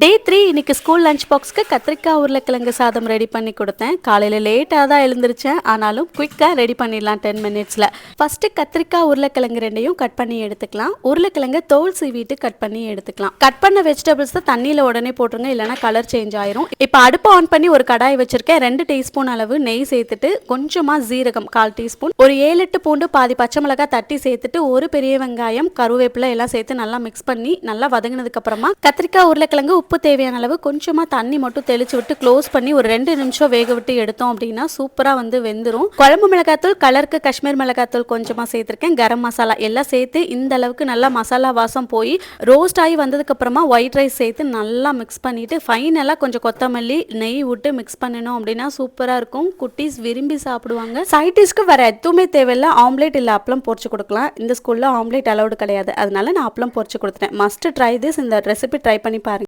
டே 3 இன்னைக்கு school lunch பாக்ஸ்க்கு கத்திரிக்காய் உருளைக்கிழங்கு சாதம் ரெடி பண்ணி கொடுத்தேன். காலையில் லேட்டாக தான் எழுந்திரிச்சேன், ஆனாலும் குயிக்காக ரெடி பண்ணிடலாம் 10 மினிட்ஸில். ஃபஸ்ட்டு கத்திரிக்காய் உருளைக்கிழங்கு ரெண்டையும் கட் பண்ணி எடுத்துக்கலாம். உருளைக்கிழங்கு தோல் சீவிட்டு கட் பண்ணி எடுத்துக்கலாம். கட் பண்ண வெஜிடபிள்ஸை தண்ணியில் உடனே போட்டுருங்க, இல்லைனா கலர் சேஞ்ச் ஆயிரும். இப்போ அடுப்பு ஆன் பண்ணி ஒரு கடாய் வச்சிருக்கேன். 2 டீஸ்பூன் அளவு நெய் சேர்த்துட்டு கொஞ்சமாக ஜீரகம் 1/4 டீஸ்பூன், ஒரு 7-8 பூண்டு, பாதி பச்சை மிளகாய் தட்டி சேர்த்துட்டு ஒரு பெரிய வெங்காயம், கருவேப்பிலை எல்லாம் சேர்த்து நல்லா மிக்ஸ் பண்ணி நல்லா வதங்கினதுக்கு அப்புறமா கத்திரிக்காய் உருளைக்கிழங்கு உப்பு தேவையான அளவு கொஞ்சமாக தண்ணி மட்டும் தெளிச்சு விட்டு க்ளோஸ் பண்ணி ஒரு 2 நிமிஷம் வேக விட்டு எடுத்தோம் அப்படின்னா சூப்பராக வந்து வெந்துடும். குழம்பு மிளகாத்தூள், கலருக்கு காஷ்மீர் மிளகாத்தூள் கொஞ்சமாக சேர்த்துருக்கேன், கரம் மசாலா எல்லாம் சேர்த்து இந்த அளவுக்கு நல்லா மசாலா வாசம் போய் ரோஸ்ட் ஆகி வந்ததுக்கு அப்புறமா ஒயிட் ரைஸ் சேர்த்து நல்லா மிக்ஸ் பண்ணிட்டு ஃபைனலாக கொஞ்சம் கொத்தமல்லி நெய் விட்டு மிக்ஸ் பண்ணணும் அப்படின்னா சூப்பராக இருக்கும். குட்டீஸ் விரும்பி சாப்பிடுவாங்க. சைடிஷ்க்கு வேற எதுவுமே தேவையில்லை. ஆம்லேட் இல்லை அப்பளம் பொரிச்சு கொடுக்கலாம். இந்த ஸ்கூலில் ஆம்லேட் அலௌடு கிடையாது, அதனால நான் அப்பளம் பொரிச்சு கொடுத்துட்டேன். Must try this. இந்த ரெசிபி ட்ரை பண்ணி பாருங்க.